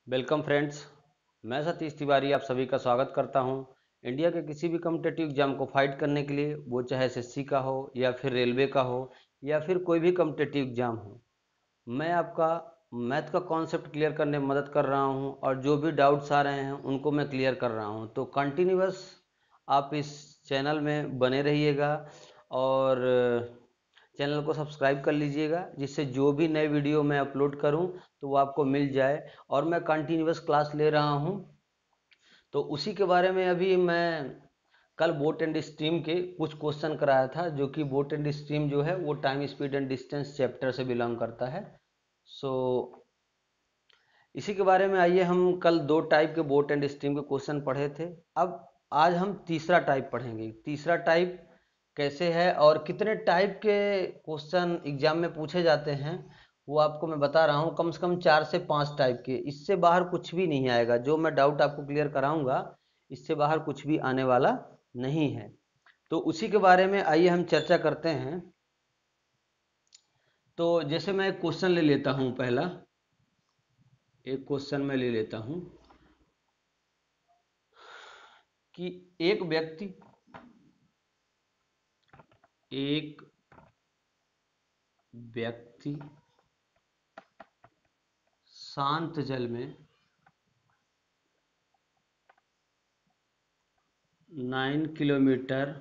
Welcome friends. मैं सतीश तिवारी आप सभी का स्वागत करता हूं। इंडिया के किसी भी कम्पिटेटिव एग्जाम को फाइट करने के लिए, वो चाहे एसएससी का हो या फिर रेलवे का हो या फिर कोई भी कम्पिटेटिव एग्जाम हो, मैं आपका मैथ का कॉन्सेप्ट क्लियर करने में मदद कर रहा हूं और जो भी डाउट्स आ रहे हैं उनको मैं क्लियर कर रहा हूं। तो कंटिन्यूअस आप इस चैनल में बने रहिएगा और चैनल को सब्सक्राइब कर लीजिएगा, जिससे जो भी नए वीडियो मैं अपलोड करूं तो वो आपको मिल जाए। और मैं कंटिन्यूअस क्लास ले रहा हूं, तो उसी के बारे में अभी मैं कल बोट एंड स्ट्रीम के कुछ क्वेश्चन कराया था, जो कि बोट एंड स्ट्रीम जो है वो time speed and distance chapter से बिलोंग करता है। सो इसी के बारे में आइए, हम कल दो टाइप के बोट एंड स्ट्रीम के क्वेश्चन पढ़े थे। अब आज हम तीसरा टाइप पढ़ेंगे। तीसरा टाइप कैसे है और कितने टाइप के क्वेश्चन एग्जाम में पूछे जाते हैं वो आपको मैं बता रहा हूँ। कम से कम 4 से 5 टाइप के, इससे बाहर कुछ भी नहीं आएगा। जो मैं डाउट आपको क्लियर कराऊंगा, इससे बाहर कुछ भी आने वाला नहीं है। तो उसी के बारे में आइए हम चर्चा करते हैं। तो जैसे मैं एक क्वेश्चन ले लेता हूँ, पहला एक क्वेश्चन मैं ले लेता हूँ कि एक व्यक्ति शांत जल में 9 किलोमीटर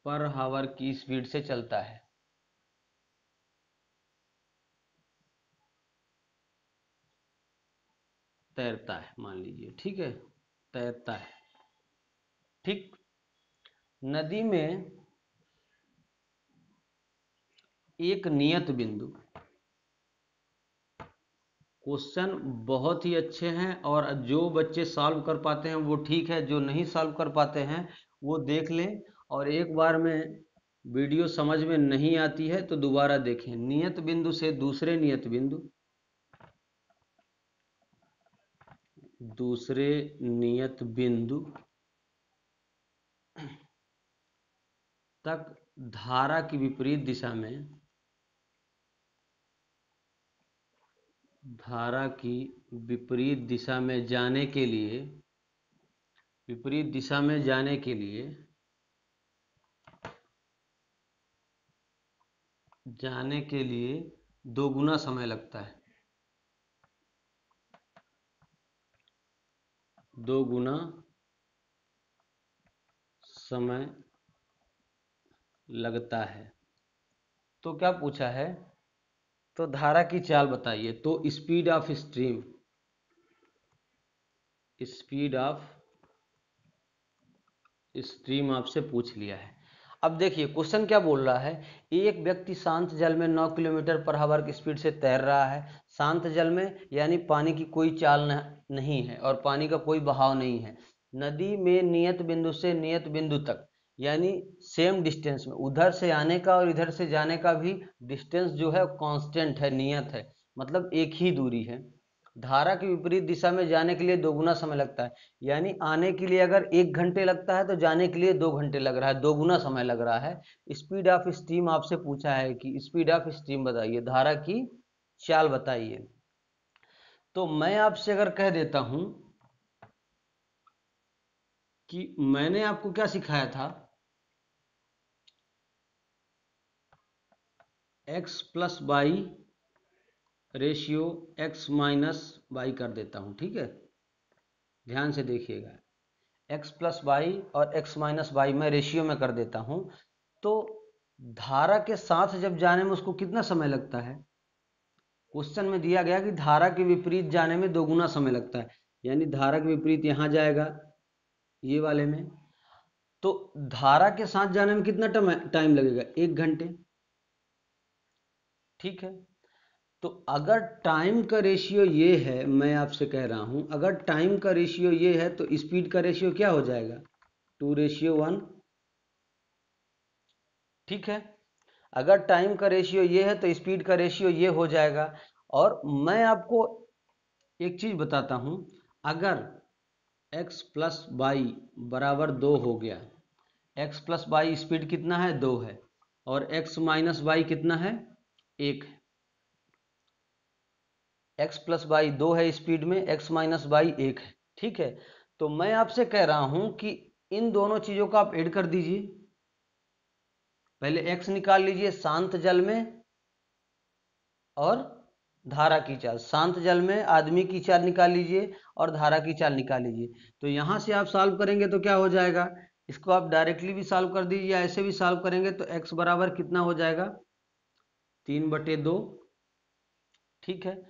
पर हावर की स्पीड से चलता है। तैरता है, मान लीजिए, ठीक है, तैरता है। ठीक। नदी में एक नियत बिंदु। क्वेश्चन बहुत ही अच्छे हैं और जो बच्चे सॉल्व कर पाते हैं वो ठीक है, जो नहीं सॉल्व कर पाते हैं वो देख लें। और एक बार में वीडियो समझ में नहीं आती है तो दोबारा देखें। नियत बिंदु से दूसरे नियत बिंदु तक धारा की विपरीत दिशा में धारा की विपरीत दिशा में जाने के लिए दोगुना समय लगता है। दोगुना समय लगता है। तो क्या पूछा है? तो धारा की चाल बताइए। तो स्पीड ऑफ स्ट्रीम आपसे पूछ लिया है। अब देखिए क्वेश्चन क्या बोल रहा है। एक व्यक्ति शांत जल में 9 किलोमीटर पर हावर की स्पीड से तैर रहा है। शांत जल में यानी पानी की कोई चाल नहीं है और पानी का कोई बहाव नहीं है। नदी में नियत बिंदु से नियत बिंदु तक, यानी सेम डिस्टेंस में, उधर से आने का और इधर से जाने का भी डिस्टेंस जो है कांस्टेंट है, नियत है, मतलब एक ही दूरी है। धारा की विपरीत दिशा में जाने के लिए दोगुना समय लगता है, यानी आने के लिए अगर 1 घंटे लगता है तो जाने के लिए 2 घंटे लग रहा है, दोगुना समय लग रहा है। स्पीड ऑफ स्ट्रीम आपसे पूछा है कि स्पीड ऑफ स्ट्रीम बताइए, धारा की चाल बताइए। तो मैं आपसे अगर कह देता हूं कि मैंने आपको क्या सिखाया था, x plus y ratio x minus y कर देता हूं, ठीक है, ध्यान से देखिएगा। एक्स प्लस वाई और एक्स माइनस वाई मैं रेशियो में कर देता हूं। तो धारा के साथ जब जाने में उसको कितना समय लगता है? क्वेश्चन में दिया गया कि धारा के विपरीत जाने में दोगुना समय लगता है, यानी धारा के विपरीत यहां जाएगा, ये वाले में। तो धारा के साथ जाने में कितना टाइम लगेगा? 1 घंटे, ठीक है। तो अगर टाइम का रेशियो ये है, मैं आपसे कह रहा हूं, अगर टाइम का रेशियो ये है तो स्पीड का रेशियो क्या हो जाएगा? 2:1। ठीक है। अगर टाइम का रेशियो ये है तो स्पीड का रेशियो ये हो जाएगा। और मैं आपको एक चीज बताता हूं, अगर x प्लस वाई बराबर 2 हो गया, x प्लस वाई स्पीड कितना है? 2 है, और x माइनस वाई कितना है? 1 है। x प्लस बाई 2 है स्पीड में, x माइनस बाई 1 है, ठीक है। तो मैं आपसे कह रहा हूं कि इन दोनों चीजों का आप ऐड कर दीजिए। पहले x निकाल लीजिए शांत जल में और धारा की चाल, शांत जल में आदमी की चाल निकाल लीजिए और धारा की चाल निकाल लीजिए। तो यहां से आप सॉल्व करेंगे तो क्या हो जाएगा, इसको आप डायरेक्टली भी सॉल्व कर दीजिए या ऐसे भी सॉल्व करेंगे तो x बराबर कितना हो जाएगा, 3/2, ठीक है।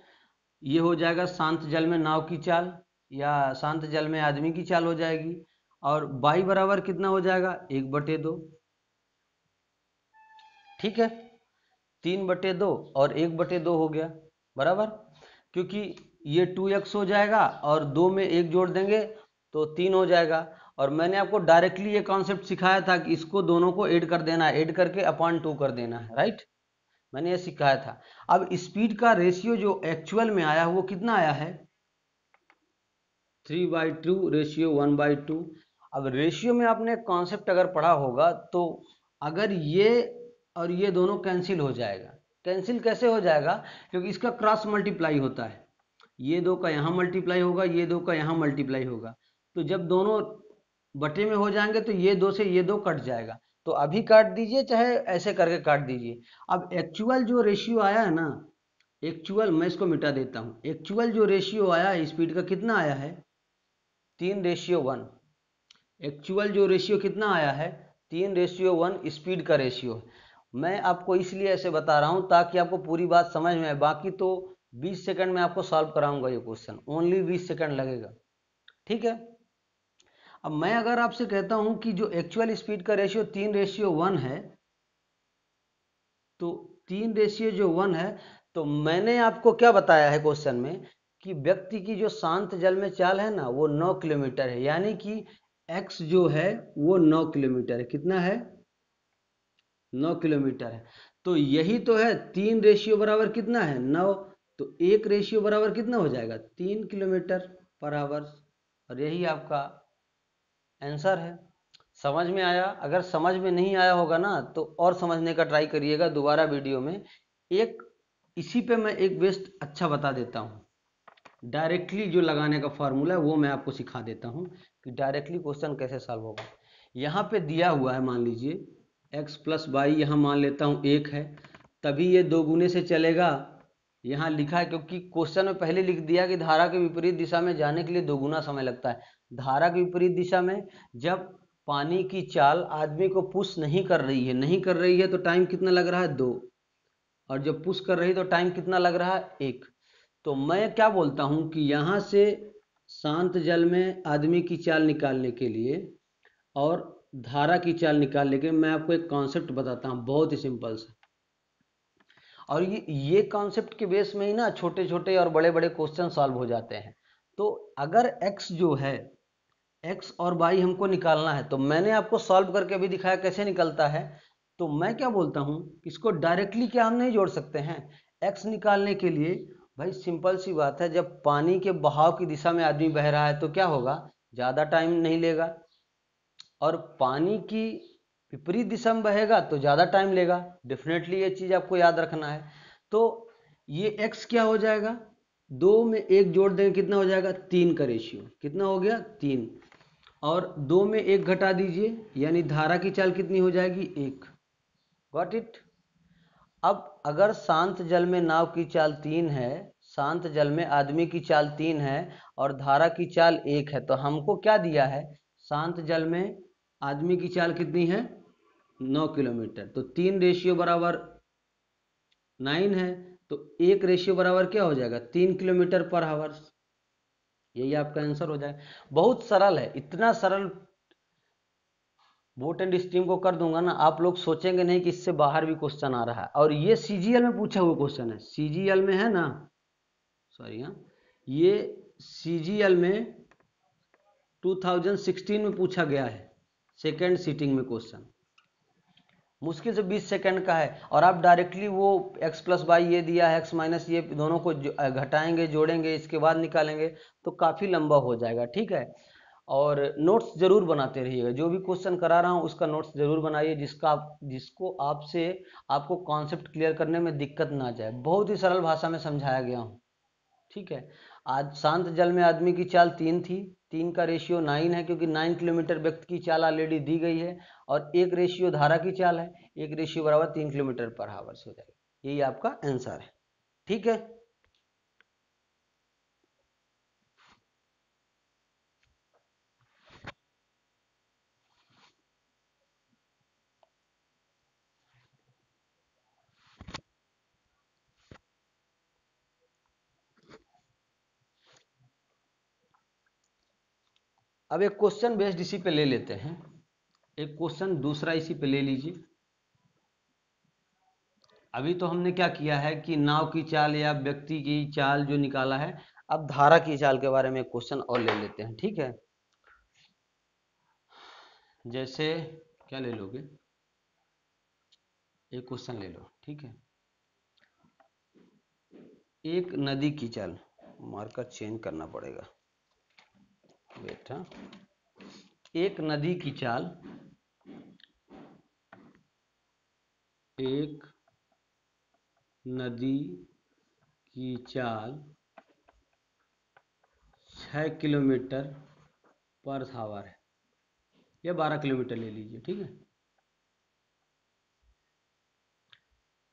ये हो जाएगा शांत जल में नाव की चाल या शांत जल में आदमी की चाल हो जाएगी। और बाई बराबर कितना हो जाएगा, 1/2, ठीक है। 3/2 और 1/2 हो गया बराबर, क्योंकि ये 2x हो जाएगा और 2 में 1 जोड़ देंगे तो 3 हो जाएगा। और मैंने आपको डायरेक्टली ये कॉन्सेप्ट सिखाया था कि इसको दोनों को ऐड कर देना है, ऐड करके अपॉन 2 कर देना है, राइट। मैंने ये सिखाया था। अब स्पीड का रेशियो जो एक्चुअल में आया वो कितना आया है, 3/2 रेशियो 1/2। अब रेशियो में आपने कॉन्सेप्ट अगर पढ़ा होगा तो अगर ये और ये दोनों कैंसिल हो जाएगा। कैंसिल कैसे हो जाएगा, क्योंकि इसका क्रॉस मल्टीप्लाई होता है, ये दो का यहाँ मल्टीप्लाई होगा, ये दो का यहाँ मल्टीप्लाई होगा। तो जब दोनों बटे में हो जाएंगे तो ये दो से ये दो कट जाएगा। तो अभी काट दीजिए चाहे ऐसे करके काट दीजिए। अब एक्चुअल जो रेशियो आया है ना, एक्चुअल, मैं इसको मिटा देता हूँ, एक्चुअल जो रेशियो आया है स्पीड का कितना आया है, 3/1। एक्चुअल जो रेशियो कितना आया है, 3/1 स्पीड का रेशियो। मैं आपको इसलिए ऐसे बता रहा हूँ ताकि आपको पूरी बात समझ में आए। बाकी तो 20 सेकंड में आपको सॉल्व कराऊंगा ये क्वेश्चन, ओनली 20 सेकंड लगेगा, ठीक है। अब मैं अगर आपसे कहता हूं कि जो एक्चुअल स्पीड का रेशियो 3/1 है, तो 3/1 है, तो मैंने आपको क्या बताया है क्वेश्चन में कि व्यक्ति की जो शांत जल में चाल है ना वो 9 किलोमीटर है, यानी कि x जो है वो 9 किलोमीटर है। कितना है, 9 किलोमीटर है। तो यही तो है, 3 रेशियो बराबर कितना है, 9। तो 1 रेशियो बराबर कितना हो जाएगा, 3 किलोमीटर पर आवर। और यही आपका आंसर है। समझ में आया? अगर समझ में नहीं आया होगा ना तो और समझने का ट्राई करिएगा दोबारा वीडियो में। एक इसी पे मैं एक बेस्ट अच्छा बता देता हूँ, डायरेक्टली जो लगाने का फार्मूला है वो मैं आपको सिखा देता हूँ कि डायरेक्टली क्वेश्चन कैसे सॉल्व होगा। यहाँ पे दिया हुआ है, मान लीजिए x प्लस बाई, यहाँ मान लेता हूँ 1 है, तभी ये 2 गुने से चलेगा। यहाँ लिखा है क्योंकि क्वेश्चन में पहले लिख दिया कि धारा के विपरीत दिशा में जाने के लिए 2 गुना समय लगता है। धारा के विपरीत दिशा में जब पानी की चाल आदमी को पुश नहीं कर रही है तो टाइम कितना लग रहा है, 2। और जब पुश कर रही है तो टाइम कितना लग रहा है, 1। तो मैं क्या बोलता हूं कि यहां से शांत जल में आदमी की चाल निकालने के लिए और धारा की चाल निकालने के लिए मैं आपको एक कॉन्सेप्ट बताता हूं, बहुत ही सिंपल सा। और ये कॉन्सेप्ट के बेस में ही ना छोटे छोटे और बड़े बड़े क्वेश्चन सॉल्व हो जाते हैं। तो अगर x जो है, x और y हमको निकालना है, तो मैंने आपको सॉल्व करके अभी दिखाया कैसे निकलता है। तो मैं क्या बोलता हूं, इसको डायरेक्टली क्या हम नहीं जोड़ सकते हैं, x निकालने के लिए भाई सिंपल सी बात है, जब पानी के बहाव की दिशा में आदमी बह रहा है तो क्या होगा, ज़्यादा टाइम नहीं लेगा। और पानी की विपरीत दिशा में बहेगा तो ज़्यादा टाइम लेगा। डेफिनेटली ये चीज़ आपको याद रखना है। तो ये x क्या हो जाएगा, 2 में 1 जोड़ देंगे कितना हो जाएगा, 3 का रेशियो कितना हो गया, 3। और 2 में 1 घटा दीजिए, यानी धारा की चाल कितनी हो जाएगी, 1। Got it. अब अगर शांत जल में नाव की चाल 3 है, शांत जल में आदमी की चाल 3 है और धारा की चाल 1 है, तो हमको क्या दिया है, शांत जल में आदमी की चाल कितनी है, 9 किलोमीटर। तो 3 रेशियो बराबर 9 है, तो 1 रेशियो बराबर क्या हो जाएगा, 3 किलोमीटर पर आवर। यही आपका आंसर हो जाएगा। बहुत सरल है, इतना सरल बोट एंड स्ट्रीम को कर दूंगा ना, आप लोग सोचेंगे नहीं कि इससे बाहर भी क्वेश्चन आ रहा है। और ये सीजीएल में पूछा हुआ क्वेश्चन है, सीजीएल में है ना, सॉरी हाँ, ये सीजीएल में 2016 में पूछा गया है, सेकेंड सीटिंग में क्वेश्चन। मुश्किल से 20 सेकंड का है और आप डायरेक्टली वो x प्लस वाई ये दिया है, x माइनस ये दोनों को घटाएंगे जोड़ेंगे इसके बाद निकालेंगे तो काफ़ी लंबा हो जाएगा, ठीक है। और नोट्स जरूर बनाते रहिएगा, जो भी क्वेश्चन करा रहा हूँ उसका नोट्स जरूर बनाइए, जिसको आपको कॉन्सेप्ट क्लियर करने में दिक्कत ना जाए। बहुत ही सरल भाषा में समझाया गया हूँ। ठीक है। आज शांत जल में आदमी की चाल 3 थी, 3 का रेशियो 9 है, क्योंकि 9 किलोमीटर व्यक्ति की चाल ऑलरेडी दी गई है, और 1 रेशियो धारा की चाल है, 1 रेशियो बराबर 3 किलोमीटर पर हावर हो जाएगा। यही आपका आंसर है। ठीक है। अब एक क्वेश्चन बेस्ड इसी पे ले लेते हैं, एक क्वेश्चन दूसरा इसी पे ले लीजिए। अभी तो हमने क्या किया है कि नाव की चाल या व्यक्ति की चाल जो निकाला है, अब धारा की चाल के बारे में क्वेश्चन और ले लेते हैं। ठीक है। जैसे क्या ले लोगे, एक क्वेश्चन ले लो। ठीक है। एक नदी की चाल, मार्कर चेंज करना पड़ेगा बेटा। एक नदी की चाल, एक नदी की चाल 6 किलोमीटर पर आवर है, या 12 किलोमीटर ले लीजिए। ठीक है।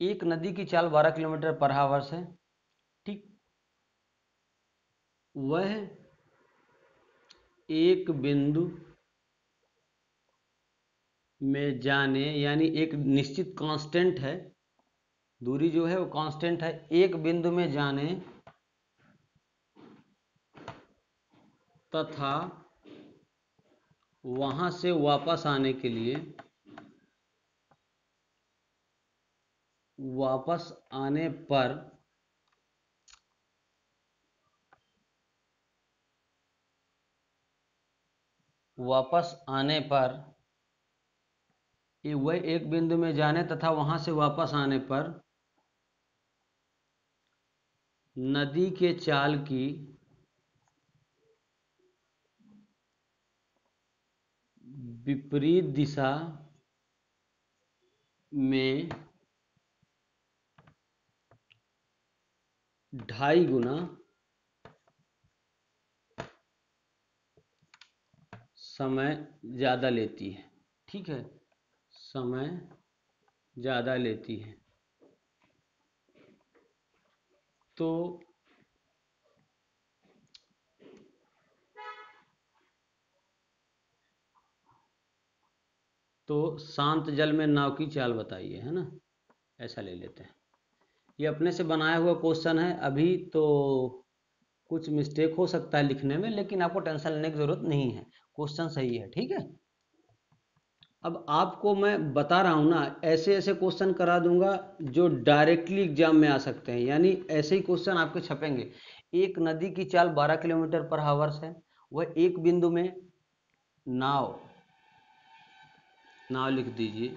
एक नदी की चाल 12 किलोमीटर पर आवर है। ठीक। वह एक बिंदु में जाने, यानी एक निश्चित कांस्टेंट है, दूरी जो है वो कांस्टेंट है, एक बिंदु में जाने तथा वहां से वापस आने के लिए, वापस आने पर वह एक बिंदु में जाने तथा वहां से वापस आने पर नदी के चाल की विपरीत दिशा में 2.5 गुना समय ज़्यादा लेती है। ठीक है। समय ज़्यादा लेती है। तो शांत जल में नाव की चाल बताइए, है ना, ऐसा ले लेते हैं। ये अपने से बनाया हुआ क्वेश्चन है, अभी तो कुछ मिस्टेक हो सकता है लिखने में, लेकिन आपको टेंशन लेने की जरूरत नहीं है, क्वेश्चन सही है। ठीक है। अब आपको मैं बता रहा हूं ना, ऐसे ऐसे क्वेश्चन करा दूंगा जो डायरेक्टली एग्जाम में आ सकते हैं, यानी ऐसे ही क्वेश्चन आपके छपेंगे। एक नदी की चाल 12 किलोमीटर पर हावर है, वह एक बिंदु में नाव, नाव लिख दीजिए,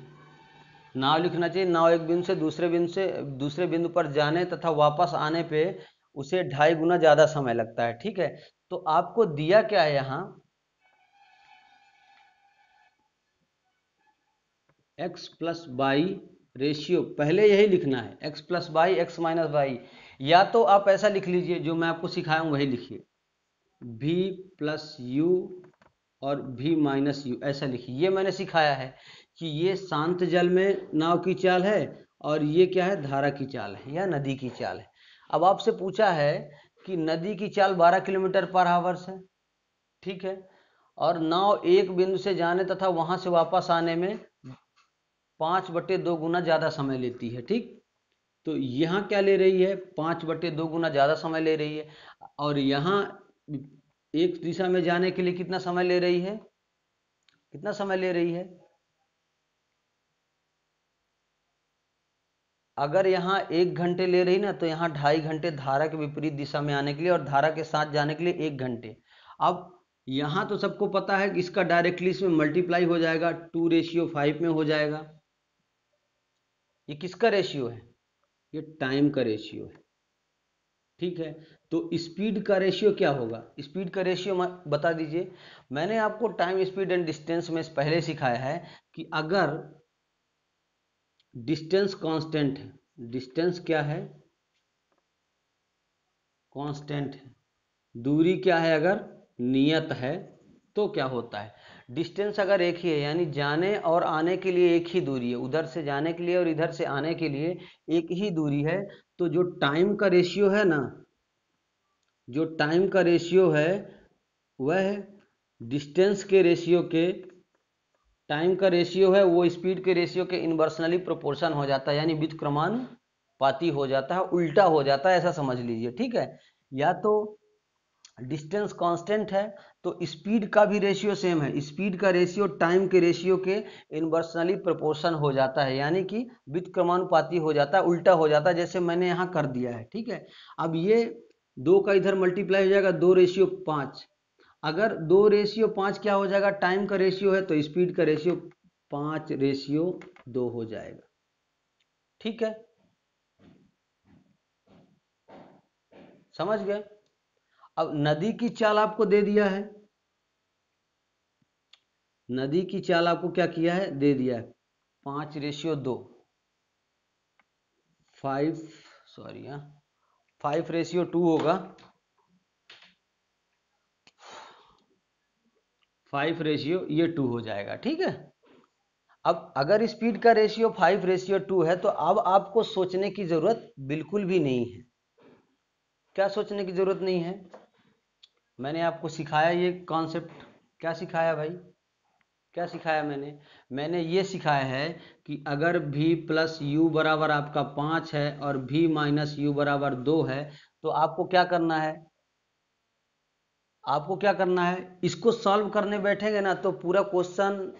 नाव लिखना चाहिए, नाव एक बिंदु से दूसरे बिंदु पर जाने तथा वापस आने पे उसे 2.5 गुना ज्यादा समय लगता है। ठीक है। तो आपको दिया क्या है यहां, x प्लस वाई रेशियो, पहले यही लिखना है, x plus y, x minus y, या तो आप ऐसा लिख लीजिए जो मैं आपको सिखाया हूं वही लिखिए, v प्लस यू और v माइनस यू, ऐसा लिखिए। ये मैंने सिखाया है कि ये शांत जल में नाव की चाल है, और ये क्या है, धारा की चाल है या नदी की चाल है। अब आपसे पूछा है कि नदी की चाल 12 किलोमीटर पर आवर है। ठीक है। और नाव एक बिंदु से जाने तथा वहां से वापस आने में 5/2 गुना ज्यादा समय लेती है। ठीक। तो यहाँ क्या ले रही है, 5/2 गुना ज्यादा समय ले रही है, और यहाँ एक दिशा में जाने के लिए कितना समय ले रही है, कितना समय ले रही है। अगर यहाँ 1 घंटे ले रही ना, तो यहाँ 2.5 घंटे धारा के विपरीत दिशा में आने के लिए, और धारा के साथ जाने के लिए 1 घंटे। अब यहाँ तो सबको पता है कि इसका डायरेक्टली इसमें मल्टीप्लाई हो जाएगा, 2:5 में हो जाएगा। ये किसका रेशियो है, ये टाइम का रेशियो है। ठीक है। तो स्पीड का रेशियो क्या होगा, स्पीड का रेशियो बता दीजिए। मैंने आपको टाइम, स्पीड एंड डिस्टेंस में पहले सिखाया है कि अगर डिस्टेंस कांस्टेंट है, डिस्टेंस क्या है, कांस्टेंट है, दूरी क्या है अगर नियत है तो क्या होता है, डिस्टेंस अगर एक ही है यानी जाने और आने के लिए एक ही दूरी है, उधर से जाने के लिए और इधर से आने के लिए एक ही दूरी है, तो जो टाइम का रेशियो है ना, जो टाइम का रेशियो है वह डिस्टेंस के रेशियो के, टाइम का रेशियो है वो स्पीड के रेशियो के इनवर्सनली प्रोपोर्शन हो जाता है, यानी व्युत्क्रमानुपाती हो जाता है, उल्टा हो जाता है, ऐसा समझ लीजिए। ठीक है, या तो डिस्टेंस कांस्टेंट है तो स्पीड का भी रेशियो सेम है, स्पीड का रेशियो टाइम के रेशियो के इनवर्सनली प्रोपोर्शन हो जाता है, यानी कि व्युत्क्रमानुपाती हो जाता है, उल्टा हो जाता है, जैसे मैंने यहाँ कर दिया है। ठीक है, अब ये 2 का इधर मल्टीप्लाई हो जाएगा, 2:5, अगर 2:5 क्या हो जाएगा, टाइम का रेशियो है तो स्पीड का रेशियो 5:2 हो जाएगा। ठीक है, समझ गए। अब नदी की चाल आपको दे दिया है, नदी की चाल आपको क्या किया है, दे दिया है 5:2, 5:2 होगा, 5:2 हो जाएगा। ठीक है, अब अगर स्पीड का रेशियो 5:2 है तो अब आपको सोचने की जरूरत बिल्कुल भी नहीं है। क्या सोचने की जरूरत नहीं है, मैंने आपको सिखाया ये कॉन्सेप्ट, क्या सिखाया भाई, क्या सिखाया मैंने ये सिखाया है कि अगर v प्लस यू बराबर आपका 5 है और v माइनस यू बराबर 2 है तो आपको क्या करना है, आपको क्या करना है, इसको सॉल्व करने बैठेंगे ना तो पूरा क्वेश्चन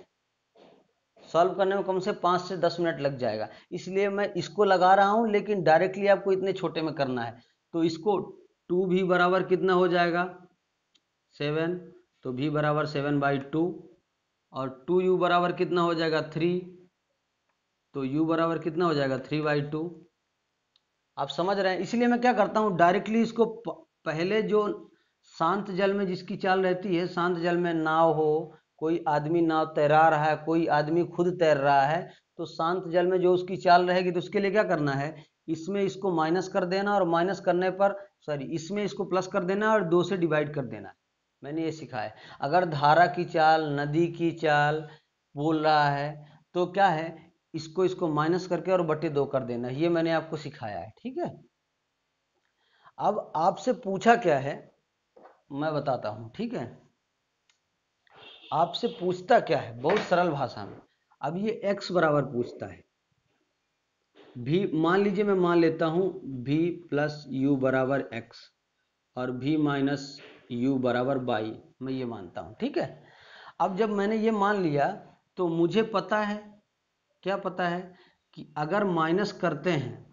सॉल्व करने में कम से 5 से 10 मिनट लग जाएगा, इसलिए मैं इसको लगा रहा हूं, लेकिन डायरेक्टली आपको इतने छोटे में करना है। तो इसको 2v बराबर कितना हो जाएगा 7, तो v बराबर 7/2 और 2u बराबर कितना हो जाएगा 3, तो u बराबर कितना हो जाएगा 3/2। आप समझ रहे हैं, इसलिए मैं क्या करता हूँ डायरेक्टली इसको पहले जो शांत जल में जिसकी चाल रहती है, शांत जल में नाव हो, कोई आदमी नाव तैरा रहा है, कोई आदमी खुद तैर रहा है, तो शांत जल में जो उसकी चाल रहेगी तो उसके लिए क्या करना है, इसमें इसको माइनस कर देना और माइनस करने पर इसमें इसको प्लस कर देना और 2 से डिवाइड कर देना। मैंने ये सिखाया है। अगर धारा की चाल, नदी की चाल बोल रहा है तो क्या है, इसको माइनस करके और बटे 2 कर देना, ये मैंने आपको सिखाया है। ठीक है, अब आपसे पूछा क्या है मैं बताता हूं। ठीक है, आपसे पूछता क्या है बहुत सरल भाषा में, अब ये x बराबर पूछता है, v मान लीजिए, मैं मान लेता हूं v प्लस यू बराबर x और v माइनस यू बराबर y, मैं ये मानता हूं। ठीक है, अब जब मैंने ये मान लिया तो मुझे पता है, क्या पता है कि अगर माइनस करते हैं,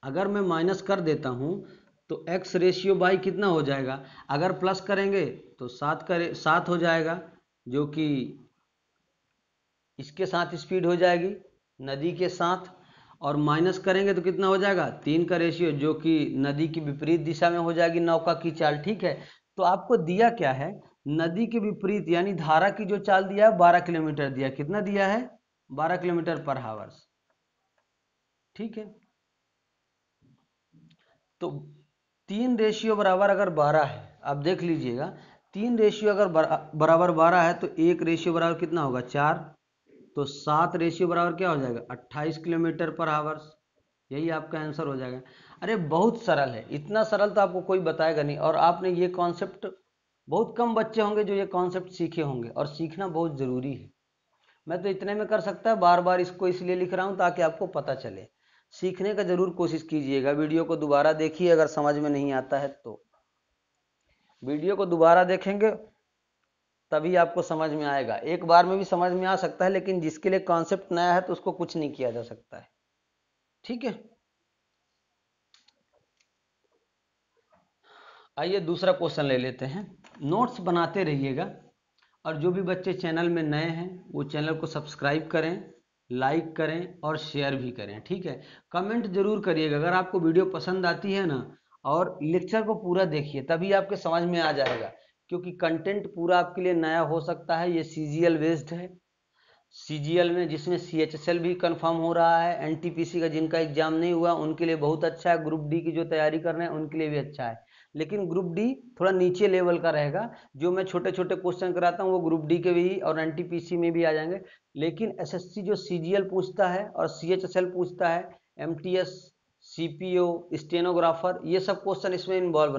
अगर मैं माइनस कर देता हूं तो x/y कितना हो जाएगा, अगर प्लस करेंगे तो 7 हो जाएगा, जो कि इसके साथ स्पीड हो जाएगी नदी के साथ, और माइनस करेंगे तो कितना हो जाएगा 3 का रेशियो, जो कि नदी की विपरीत दिशा में हो जाएगी नौका की चाल। ठीक है, तो आपको दिया क्या है, नदी के विपरीत यानी धारा की जो चाल दिया है 12 किलोमीटर दिया, कितना दिया है 12 किलोमीटर पर हावर्स। ठीक है, तो 3 बराबर अगर 12 है, आप देख लीजिएगा 3 अगर बराबर 12 है तो 1 बराबर कितना होगा 4, तो 7 बराबर क्या हो जाएगा 28 किलोमीटर पर हावर्स, यही आपका आंसर हो जाएगा। अरे बहुत सरल है, इतना सरल तो आपको कोई बताएगा नहीं, और आपने ये कॉन्सेप्ट, बहुत कम बच्चे होंगे जो ये कॉन्सेप्ट सीखे होंगे, और सीखना बहुत ज़रूरी है। मैं तो इतने में कर सकता है, बार बार इसको इसलिए लिख रहा हूँ ताकि आपको पता चले, सीखने का जरूर कोशिश कीजिएगा। वीडियो को दोबारा देखिए, अगर समझ में नहीं आता है तो वीडियो को दोबारा देखेंगे तभी आपको समझ में आएगा, एक बार में भी समझ में आ सकता है, लेकिन जिसके लिए कॉन्सेप्ट नया है तो उसको कुछ नहीं किया जा सकता है। ठीक है, आइए दूसरा क्वेश्चन ले लेते हैं। नोट्स बनाते रहिएगा, और जो भी बच्चे चैनल में नए हैं वो चैनल को सब्सक्राइब करें, लाइक करें और शेयर भी करें। ठीक है, कमेंट जरूर करिएगा अगर आपको वीडियो पसंद आती है ना, और लेक्चर को पूरा देखिए तभी आपके समझ में आ जाएगा, क्योंकि कंटेंट पूरा आपके लिए नया हो सकता है, ये सीजीएल बेस्ड है, सीजीएल में, जिसमें सीएचएसएल भी कंफर्म हो रहा है। एनटीपीसी का जिनका एग्जाम नहीं हुआ उनके लिए बहुत अच्छा है, ग्रुप डी की जो तैयारी कर रहे हैं उनके लिए भी अच्छा है। लेकिन ग्रुप डी थोड़ा नीचे लेवल का रहेगा, जो मैं छोटे छोटे क्वेश्चन कराता हूँ वो ग्रुप डी के भी और एनटीपीसी में भी आ जाएंगे। लेकिन एसएससी जो सीजीएल पूछता है और सीएचएसएल पूछता है, एमटीएस, सीपीओ, स्टेनोग्राफर, ये सब क्वेश्चन इसमें इन्वॉल्व